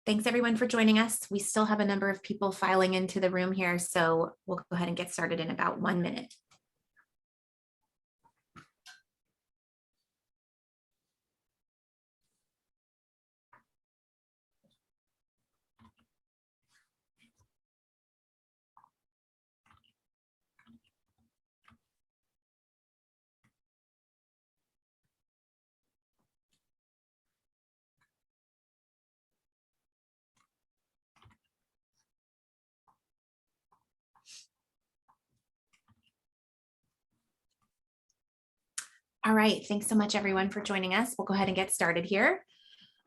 Thanks everyone for joining us. We still have a number of people filing into the room here, so we'll go ahead and get started in about 1 minute. All right, thanks so much everyone for joining us. We'll go ahead and get started here.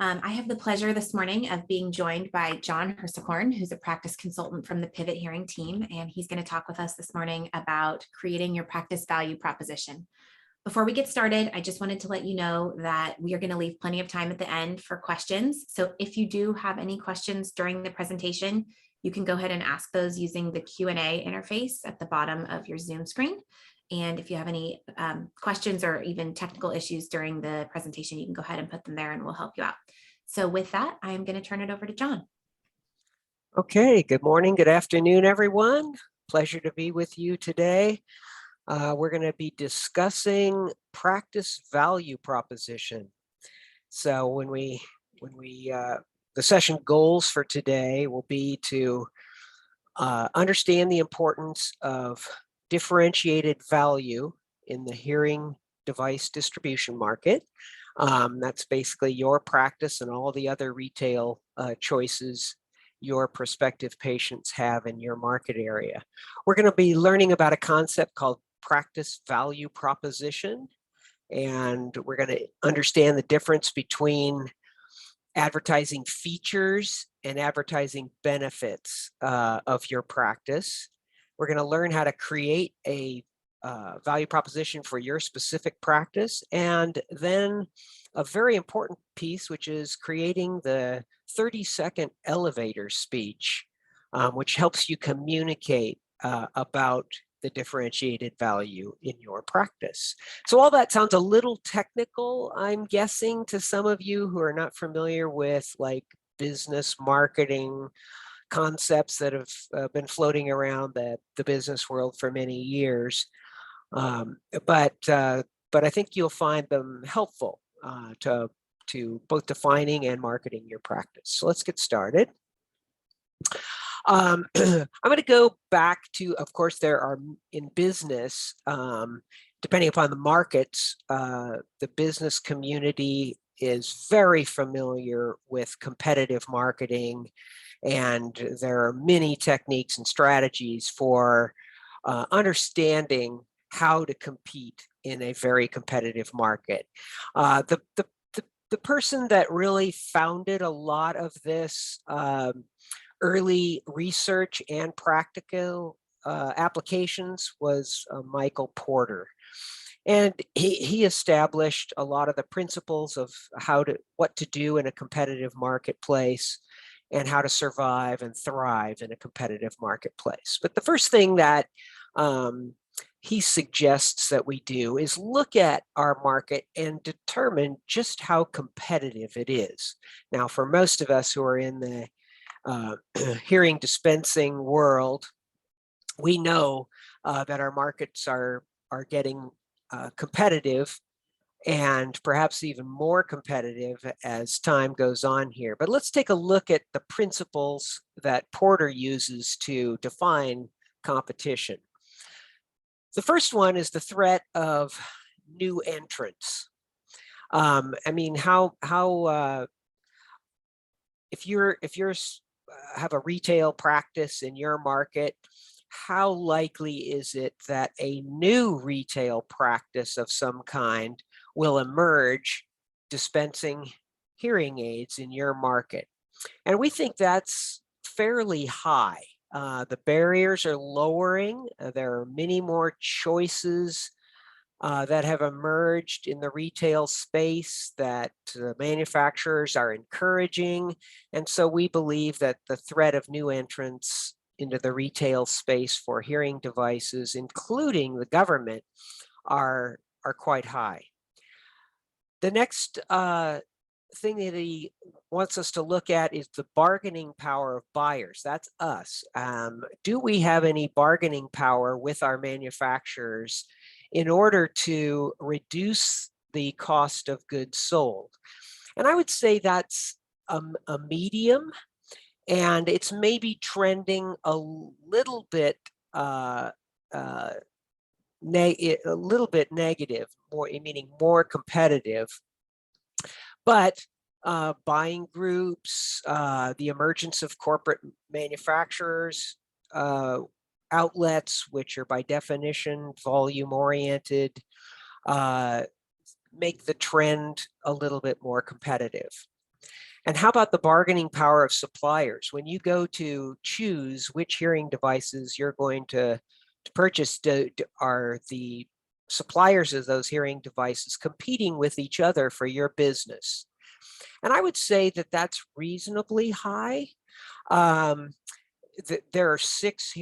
I have the pleasure this morning of being joined by John Hersicorn, who's a practice consultant from the Pivot Hearing team, and he's going to talk with us this morning about creating your practice value proposition. Before we get started, I just wanted to let you know that we are going to leave plenty of time at the end for questions. So if you do have any questions during the presentation, you can go ahead and ask those using the Q&A interface at the bottom of your Zoom screen. And if you have any questions or even technical issues during the presentation, you can go ahead and put them there and we'll help you out. So with that, I'm going to turn it over to John. Okay, good morning, good afternoon, everyone. Pleasure to be with you today. We're going to be discussing practice value proposition. So the session goals for today will be to understand the importance of differentiated value in the hearing device distribution market. That's basically your practice and all the other retail choices your prospective patients have in your market area. We're going to be learning about a concept called practice value proposition, and we're going to understand the difference between advertising features and advertising benefits of your practice. We're going to learn how to create a value proposition for your specific practice, and then a very important piece, which is creating the 30-second elevator speech, which helps you communicate about the differentiated value in your practice. So all that sounds a little technical, I'm guessing, to some of you who are not familiar with like business marketing concepts that have been floating around the business world for many years. But I think you'll find them helpful to both defining and marketing your practice. So let's get started. I'm going to go back to, of course, there are in business, depending upon the markets, the business community is very familiar with competitive marketing, and there are many techniques and strategies for understanding how to compete in a very competitive market. The person that really founded a lot of this early research and practical applications was Michael Porter. And he established a lot of the principles of what to do in a competitive marketplace and how to survive and thrive in a competitive marketplace. But the first thing that he suggests that we do is look at our market and determine just how competitive it is. Now, for most of us who are in the hearing dispensing world, we know that our markets are getting competitive, and perhaps even more competitive as time goes on here. But let's take a look at the principles that Porter uses to define competition. The first one is the threat of new entrants. I mean, if you're have a retail practice in your market, how likely is it that a new retail practice of some kind will emerge dispensing hearing aids in your market? And we think that's fairly high. The barriers are lowering. There are many more choices that have emerged in the retail space that manufacturers are encouraging. And so we believe that the threat of new entrants into the retail space for hearing devices, including the government, are quite high. The next thing that he wants us to look at is the bargaining power of buyers. That's us. Do we have any bargaining power with our manufacturers in order to reduce the cost of goods sold? And I would say that's a medium, and it's maybe trending a little bit a little bit negative, more meaning more competitive. But buying groups, the emergence of corporate manufacturers, outlets, which are by definition volume oriented, make the trend a little bit more competitive. And how about the bargaining power of suppliers? When you go to choose which hearing devices you're going to purchase, are the suppliers of those hearing devices competing with each other for your business? And I would say that that's reasonably high. There are 6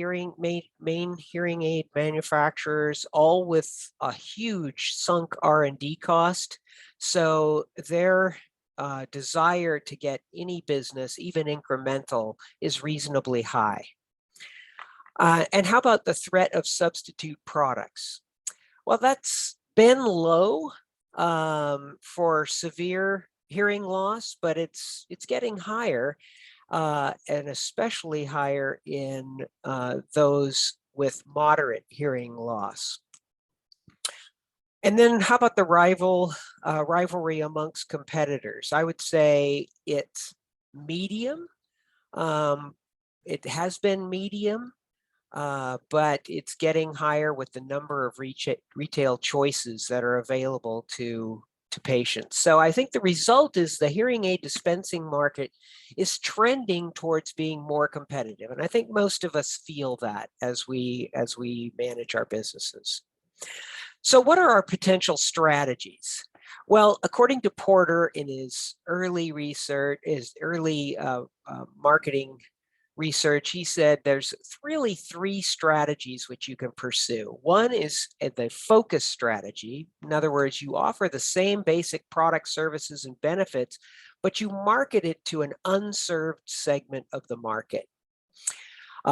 main hearing aid manufacturers, all with a huge sunk R&D cost. So their desire to get any business, even incremental, is reasonably high. And how about the threat of substitute products? Well, that's been low for severe hearing loss, but it's getting higher, and especially higher in those with moderate hearing loss. And then how about the rivalry amongst competitors? I would say it's medium. It has been medium, but it's getting higher with the number of retail choices that are available to patients. So I think the result is the hearing aid dispensing market is trending towards being more competitive. And I think most of us feel that as we manage our businesses. So what are our potential strategies? Well, according to Porter in his early research, his early marketing research, he said there's really 3 strategies which you can pursue. One is the focus strategy. In other words, you offer the same basic product, services, and benefits, but you market it to an unserved segment of the market.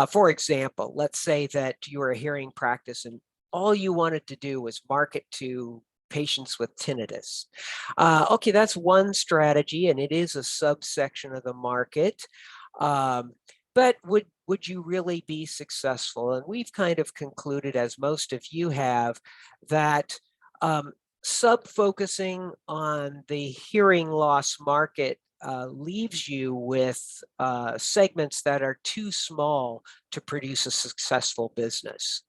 For example, let's say that you are a hearing practice and all you wanted to do was market to patients with tinnitus. Okay, that's one strategy, and it is a subsection of the market. But would you really be successful? And we've kind of concluded, as most of you have, that sub-focusing on the hearing loss market leaves you with segments that are too small to produce a successful business.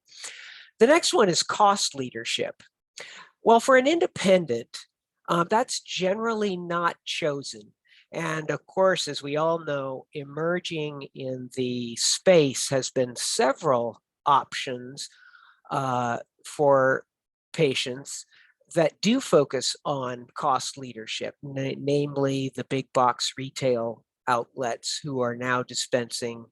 The next one is cost leadership. Well, for an independent, that's generally not chosen. And of course, as we all know, emerging in the space has been several options for patients that do focus on cost leadership, namely the big box retail outlets who are now dispensing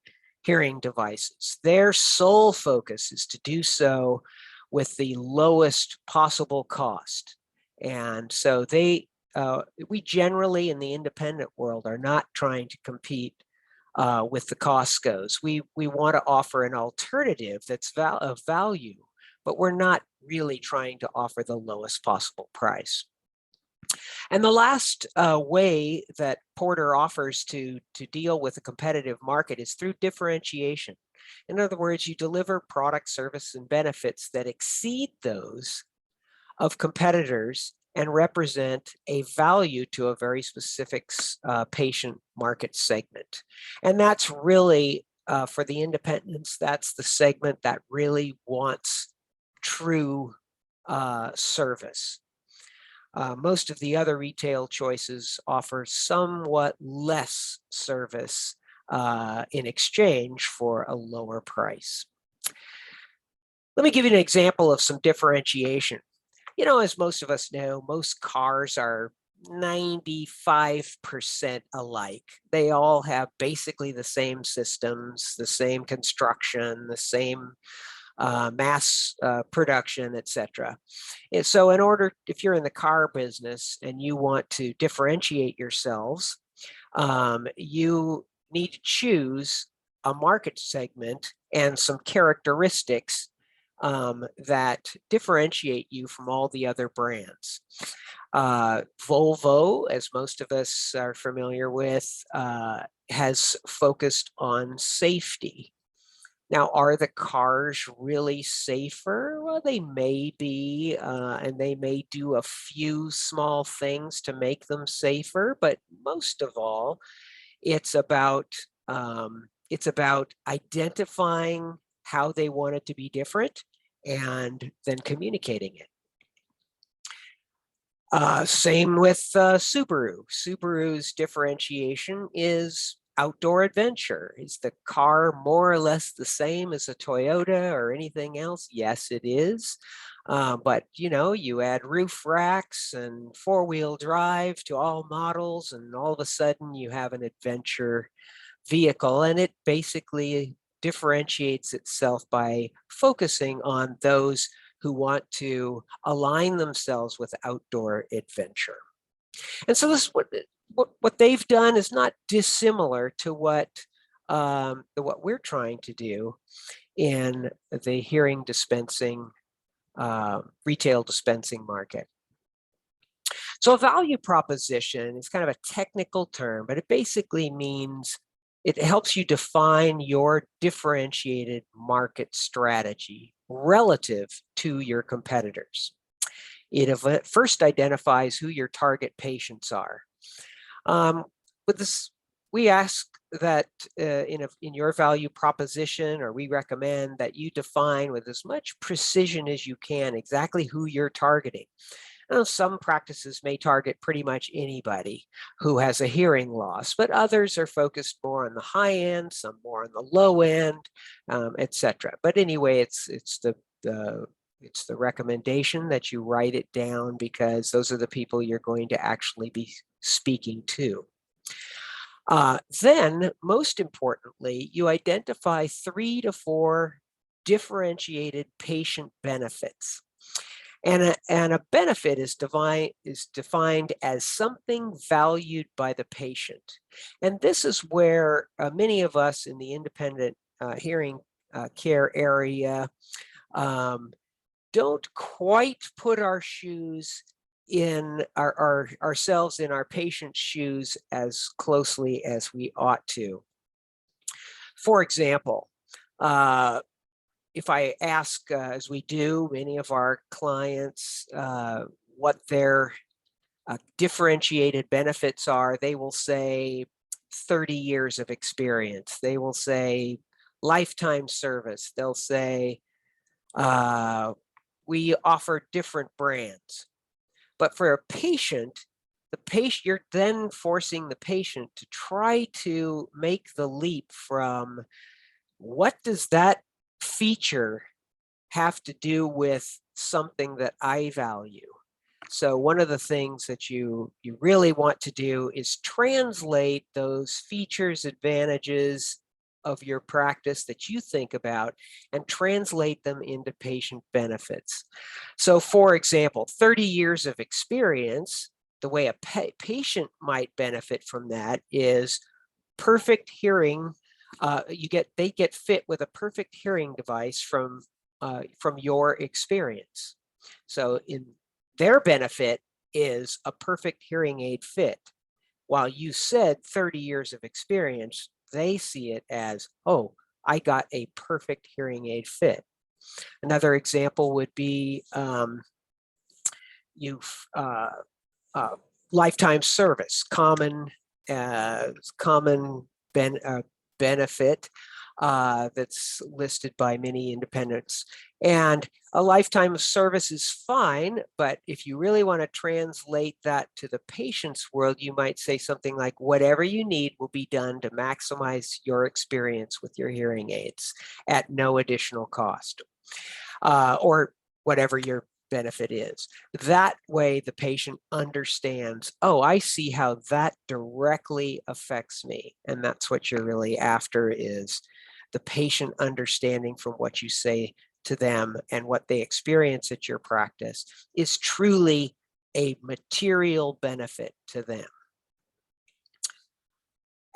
hearing devices. Their sole focus is to do so with the lowest possible cost. And so we generally in the independent world are not trying to compete with the Costco's. We want to offer an alternative that's of value, but we're not really trying to offer the lowest possible price. And the last way that Porter offers to deal with a competitive market is through differentiation. In other words, you deliver product, service, and benefits that exceed those of competitors and represent a value to a very specific patient market segment. And that's really, for the independents, that's the segment that really wants true service. Most of the other retail choices offer somewhat less service in exchange for a lower price. Let me give you an example of some differentiation. You know, as most of us know, most cars are 95% alike. They all have basically the same systems, the same construction, the same mass production, etc. And so in order, if you're in the car business and you want to differentiate yourselves, you need to choose a market segment and some characteristics that differentiate you from all the other brands. Volvo, as most of us are familiar with, has focused on safety. Now, are the cars really safer? Well, they may be, and they may do a few small things to make them safer, but most of all, it's about identifying how they want it to be different and then communicating it. Same with Subaru. Subaru's differentiation is outdoor adventure. Is the car more or less the same as a Toyota or anything else? Yes, it is. But you add roof racks and four-wheel drive to all models, and all of a sudden you have an adventure vehicle, and it basically differentiates itself by focusing on those who want to align themselves with outdoor adventure. And so this what they've done is not dissimilar to what we're trying to do in the hearing dispensing, retail dispensing market. So a value proposition is kind of a technical term, but it basically means it helps you define your differentiated market strategy relative to your competitors. It first identifies who your target patients are. With this, we ask that in your value proposition, or we recommend that you define with as much precision as you can exactly who you're targeting. Now, some practices may target pretty much anybody who has a hearing loss, but others are focused more on the high end, some more on the low end, etc. But anyway, it's the recommendation that you write it down, because those are the people you're going to actually be speaking to. Then, most importantly, you identify 3 to 4 differentiated patient benefits. And a benefit is defined as something valued by the patient. And this is where many of us in the independent hearing care area don't quite put our shoes in ourselves in our patient's shoes as closely as we ought to. For example, if I ask, as we do, many of our clients, what their differentiated benefits are, they will say 30 years of experience. They will say lifetime service. They'll say, we offer different brands. But for a patient, you're then forcing the patient to try to make the leap from what does that feature have to do with something that I value. So one of the things that you really want to do is translate those features, advantages of your practice that you think about, and translate them into patient benefits. So for example, 30 years of experience, the way a patient might benefit from that is perfect hearing. They get fit with a perfect hearing device from your experience. So in their benefit is a perfect hearing aid fit. While you said 30 years of experience, they see it as, oh, I got a perfect hearing aid fit. Another example would be lifetime service, common benefit that's listed by many independents. And a lifetime of service is fine, but if you really want to translate that to the patient's world, you might say something like, whatever you need will be done to maximize your experience with your hearing aids at no additional cost, or whatever your benefit is. That way the patient understands, oh, I see how that directly affects me. And that's what you're really after, is the patient understanding from what you say to them and what they experience at your practice is truly a material benefit to them.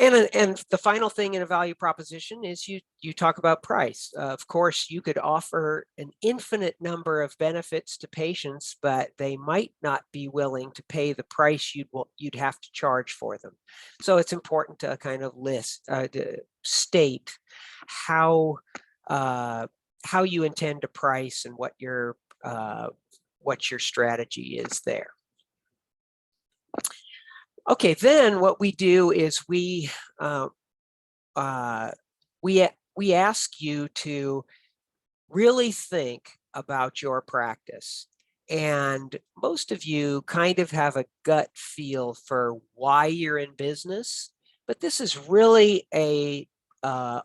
And the final thing in a value proposition is you talk about price. Of course, you could offer an infinite number of benefits to patients, but they might not be willing to pay the price you'd have to charge for them. So it's important to kind of to state how you intend to price and what your strategy is there. Okay, then what we do is we ask you to really think about your practice. And most of you kind of have a gut feel for why you're in business, but this is really a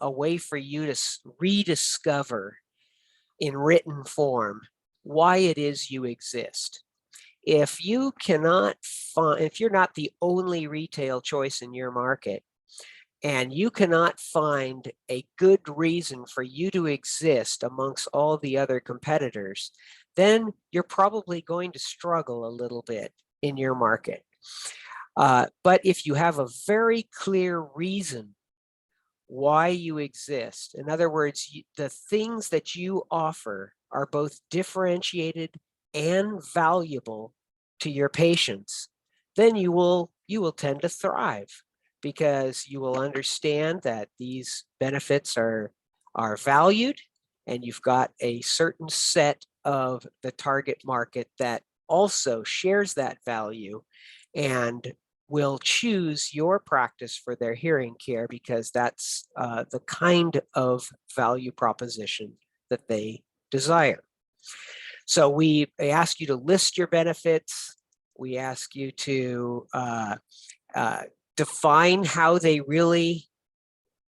way for you to rediscover in written form why it is you exist. If you cannot find, if you're not the only retail choice in your market, and you cannot find a good reason for you to exist amongst all the other competitors, then you're probably going to struggle a little bit in your market. But if you have a very clear reason why you exist, in other words, the things that you offer are both differentiated and valuable to your patients, then you will tend to thrive, because you will understand that these benefits are valued, and you've got a certain set of the target market that also shares that value and will choose your practice for their hearing care, because that's the kind of value proposition that they desire. So we ask you to list your benefits. We ask you to define how they really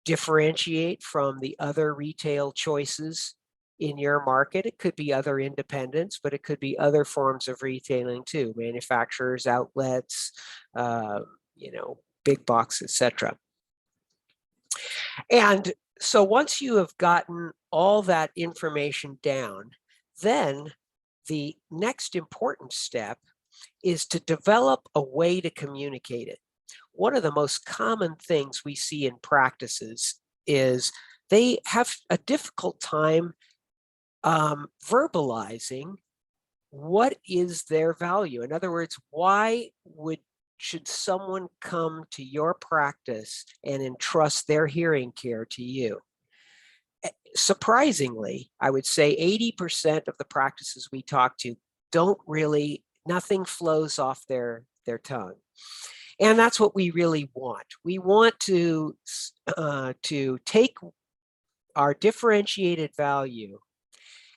differentiate from the other retail choices in your market. It could be other independents, but it could be other forms of retailing too, manufacturers, outlets, big box, etc. And so once you have gotten all that information down, then the next important step is to develop a way to communicate it. One of the most common things we see in practices is they have a difficult time verbalizing what is their value. In other words, why should someone come to your practice and entrust their hearing care to you? Surprisingly, I would say 80% of the practices we talk to nothing flows off their tongue. And that's what we really want. We want to take our differentiated value,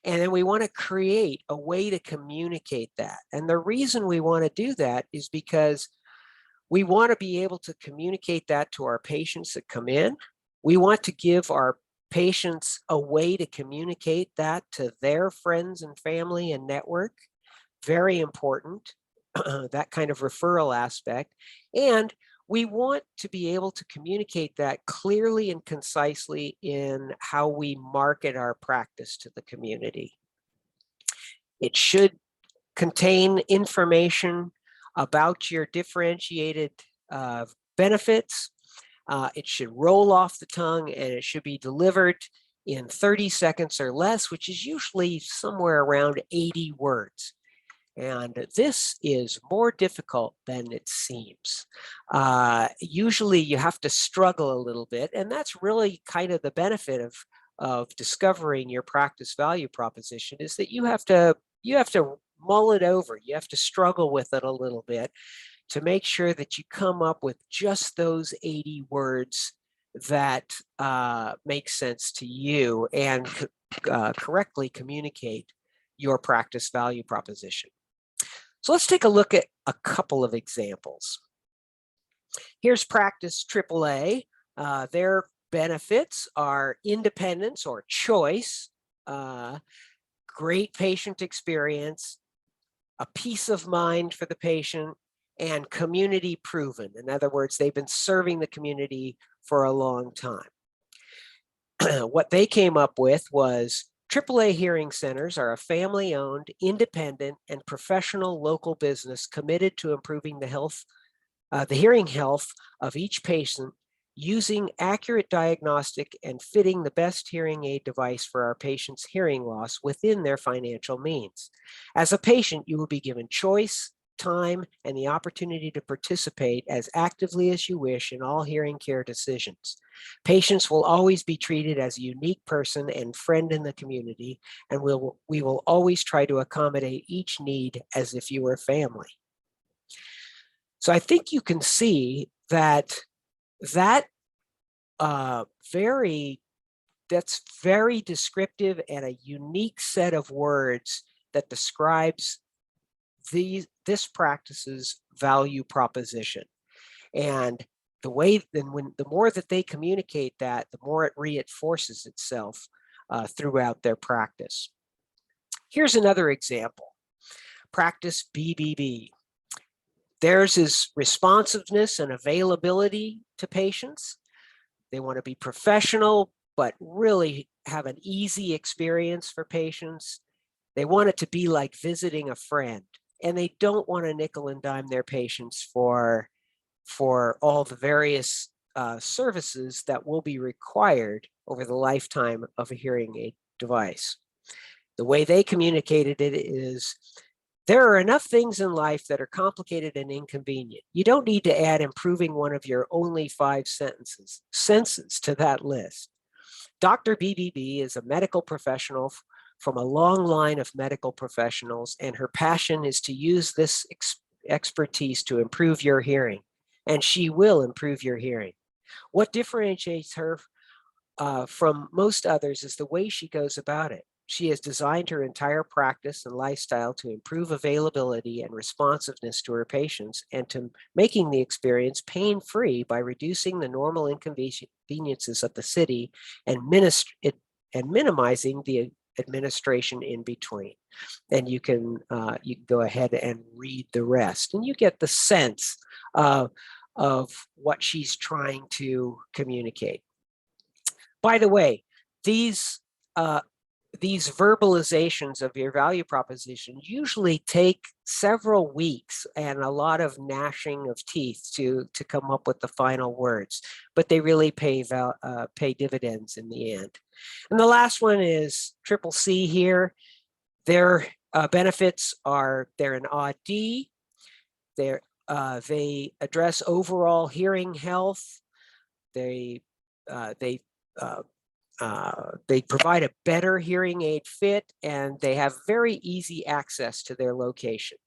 and then we want to create a way to communicate that. And the reason we want to do that is because we want to be able to communicate that to our patients that come in. We want to give our patients a way to communicate that to their friends and family and network. Very important, that kind of referral aspect. And we want to be able to communicate that clearly and concisely in how we market our practice to the community. It should contain information about your differentiated benefits. It should roll off the tongue, and it should be delivered in 30 seconds or less, which is usually somewhere around 80 words. And this is more difficult than it seems. Usually you have to struggle a little bit, and that's really kind of the benefit of discovering your practice value proposition, is that you have to mull it over. You have to struggle with it a little bit to make sure that you come up with just those 80 words that make sense to you and correctly communicate your practice value proposition. So let's take a look at a couple of examples. Here's Practice AAA. Their benefits are independence or choice, great patient experience, a peace of mind for the patient, and community proven. In other words, they've been serving the community for a long time. What they came up with was AAA hearing centers are a family-owned, independent, and professional local business committed to improving the hearing health of each patient using accurate diagnostic and fitting the best hearing aid device for our patient's hearing loss within their financial means. As a patient, you will be given choice, time, and the opportunity to participate as actively as you wish in all hearing care decisions. Patients will always be treated as a unique person and friend in the community, and we will always try to accommodate each need as if you were family. So I think you can see that that's very descriptive and a unique set of words that describes this practice's value proposition. And the more that they communicate that, the more it reinforces itself throughout their practice. Here's another example. Practice BBB. Theirs is responsiveness and availability to patients. They want to be professional, but really have an easy experience for patients. They want it to be like visiting a friend, and they don't want to nickel and dime their patients for all the various services that will be required over the lifetime of a hearing aid device. The way they communicated it is, there are enough things in life that are complicated and inconvenient. You don't need to add improving one of your only 5 senses to that list. Dr. BBB is a medical professional from a long line of medical professionals, and her passion is to use this expertise to improve your hearing, and she will improve your hearing. What differentiates her from most others is the way she goes about it. She has designed her entire practice and lifestyle to improve availability and responsiveness to her patients, and to making the experience pain-free by reducing the normal inconveniences of the city and minimizing the administration in between. And you can go ahead and read the rest, and you get the sense of what she's trying to communicate. By the way, these verbalizations of your value proposition usually take several weeks and a lot of gnashing of teeth to come up with the final words, but they really pay dividends in the end. And the last one is CCC here. Their benefits are, they're an odd D. They address overall hearing health. They provide a better hearing aid fit, and they have very easy access to their location.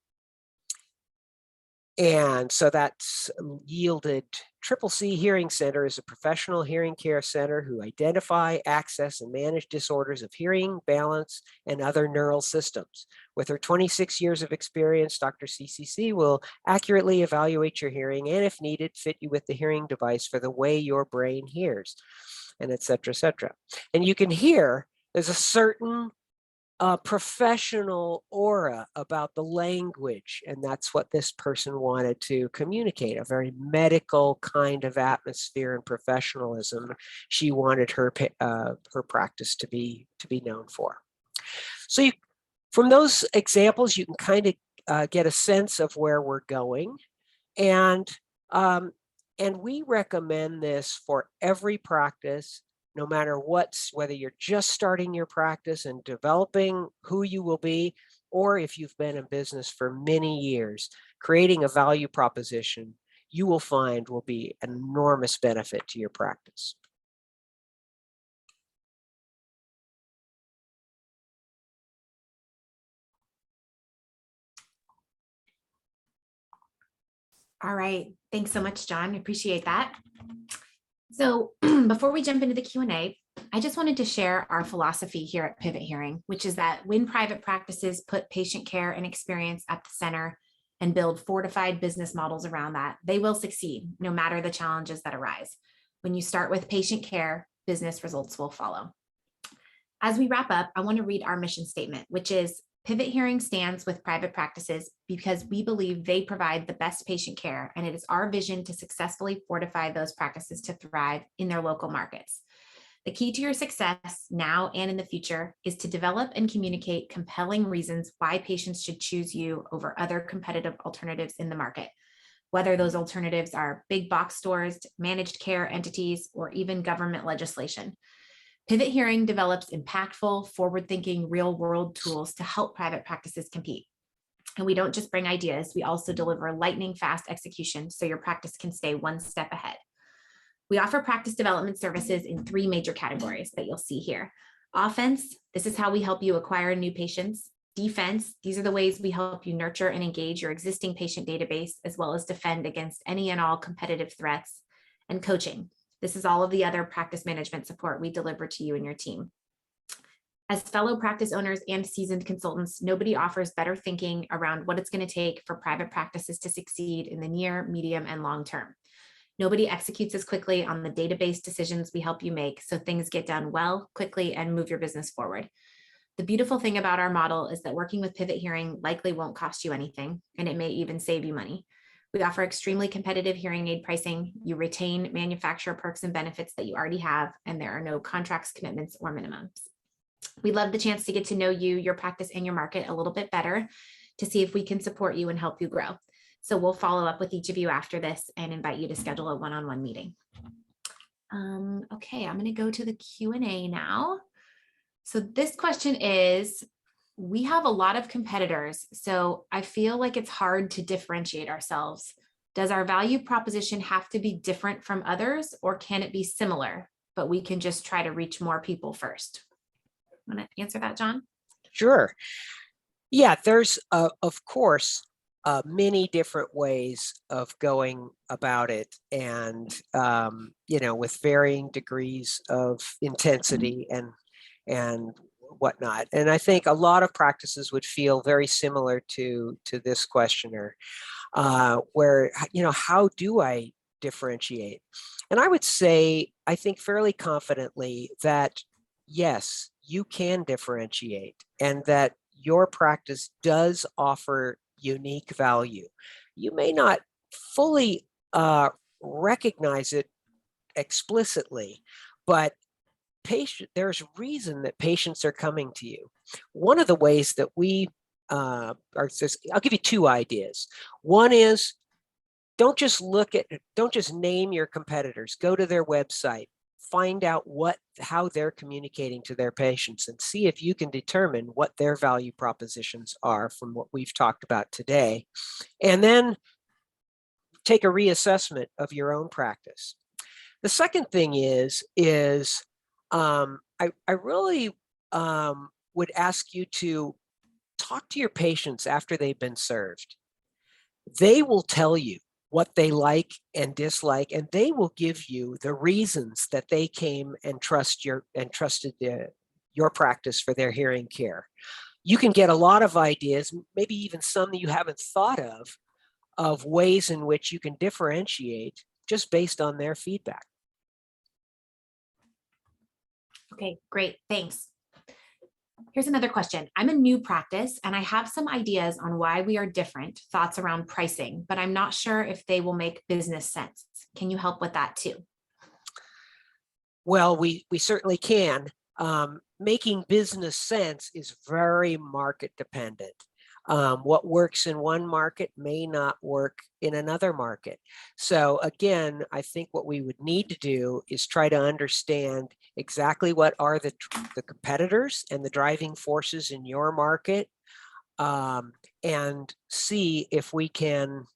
And so that's yielded CCC Hearing Center is a professional hearing care center who identify, access, and manage disorders of hearing, balance, and other neural systems. With her 26 years of experience, Dr. CCC will accurately evaluate your hearing and, if needed, fit you with the hearing device for the way your brain hears, and et cetera, et cetera. And you can hear there's a certain professional aura about the language, and that's what this person wanted to communicate, a very medical kind of atmosphere and professionalism she wanted her practice to be known for. So from those examples, you can kind of get a sense of where we're going, and we recommend this for every practice, no matter whether you're just starting your practice and developing who you will be, or if you've been in business for many years. Creating a value proposition, you will find, will be an enormous benefit to your practice. All right. Thanks so much, John. I appreciate that. So before we jump into the Q&A, I just wanted to share our philosophy here at Pivot Hearing, which is that when private practices put patient care and experience at the center and build fortified business models around that, they will succeed no matter the challenges that arise. When you start with patient care, business results will follow. As we wrap up, I want to read our mission statement, which is, Pivot Hearing stands with private practices because we believe they provide the best patient care, and it is our vision to successfully fortify those practices to thrive in their local markets. The key to your success now and in the future is to develop and communicate compelling reasons why patients should choose you over other competitive alternatives in the market, whether those alternatives are big box stores, managed care entities, or even government legislation. Pivot Hearing develops impactful, forward-thinking, real-world tools to help private practices compete. And we don't just bring ideas, we also deliver lightning fast execution so your practice can stay one step ahead. We offer practice development services in 3 major categories that you'll see here. Offense, this is how we help you acquire new patients. Defense, these are the ways we help you nurture and engage your existing patient database, as well as defend against any and all competitive threats. And coaching, this is all of the other practice management support we deliver to you and your team. As fellow practice owners and seasoned consultants, nobody offers better thinking around what it's going to take for private practices to succeed in the near, medium, and long term. Nobody executes as quickly on the database decisions we help you make, so things get done well, quickly, and move your business forward. The beautiful thing about our model is that working with Pivot Hearing likely won't cost you anything, and it may even save you money. We offer extremely competitive hearing aid pricing. You retain manufacturer perks and benefits that you already have, and there are no contracts, commitments, or minimums. We'd love the chance to get to know you, your practice, and your market a little bit better to see if we can support you and help you grow. So we'll follow up with each of you after this and invite you to schedule a one-on-one meeting. Okay, I'm going to go to the Q&A now. So this question is, we have a lot of competitors, so I feel like it's hard to differentiate ourselves. Does our value proposition have to be different from others, or can it be similar, but we can just try to reach more people first? Want to answer that, John? Sure. Yeah, there's, of course, many different ways of going about it, and with varying degrees of intensity and whatnot. And I think a lot of practices would feel very similar to this questioner, where how do I differentiate? And I would say, I think fairly confidently that yes, you can differentiate, and that your practice does offer unique value. You may not fully recognize it explicitly, but there's reason that patients are coming to you. One of the ways that we I'll give you 2 ideas. One is, don't just name your competitors. Go to their website, find out how they're communicating to their patients, and see if you can determine what their value propositions are from what we've talked about today. And then take a reassessment of your own practice. The second thing is I really would ask you to talk to your patients after they've been served. They will tell you what they like and dislike, and they will give you the reasons that they came and trusted your practice for their hearing care. You can get a lot of ideas, maybe even some that you haven't thought of ways in which you can differentiate just based on their feedback. Okay, great, thanks. Here's another question. I'm a new practice and I have some ideas on why we are different, thoughts around pricing, but I'm not sure if they will make business sense. Can you help with that too? Well, we certainly can. Making business sense is very market dependent. What works in one market may not work in another market. So again, I think what we would need to do is try to understand exactly what are the competitors and the driving forces in your market, and see if we can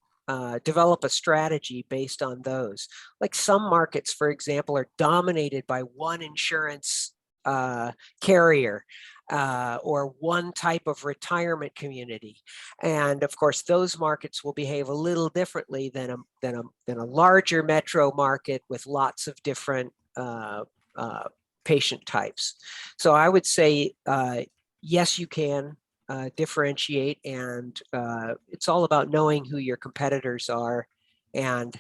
develop a strategy based on those. Like some markets, for example, are dominated by one insurance carrier, or one type of retirement community, and of course those markets will behave a little differently than a larger metro market with lots of different patient types. So I would say yes, you can differentiate, and it's all about knowing who your competitors are and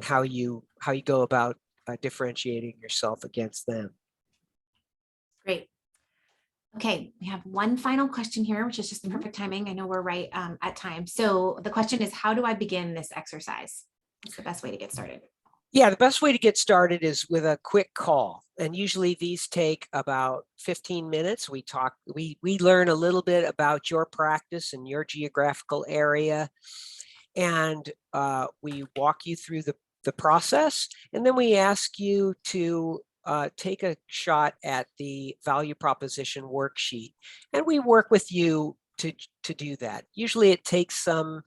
how you go about differentiating yourself against them. Great. Okay, we have one final question here, which is just the perfect timing. I know we're right at time. So the question is, how do I begin this exercise? What's the best way to get started? Yeah, the best way to get started is with a quick call. And usually these take about 15 minutes. We learn a little bit about your practice and your geographical area. And we walk you through the process. And then we ask you to take a shot at the value proposition worksheet. And we work with you to do that. Usually it takes some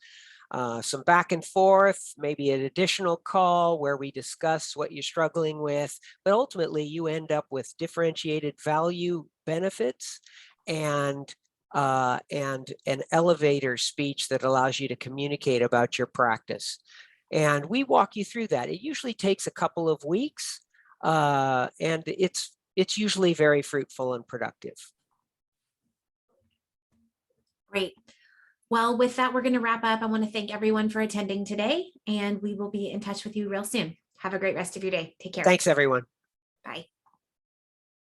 back and forth, maybe an additional call where we discuss what you're struggling with, but ultimately you end up with differentiated value benefits and an elevator speech that allows you to communicate about your practice. And we walk you through that. It usually takes a couple of weeks, and it's usually very fruitful and productive. Great. Well, with that, we're going to wrap up. I want to thank everyone for attending today, and we will be in touch with you real soon. Have a great rest of your day. Take care. Thanks, everyone. Bye.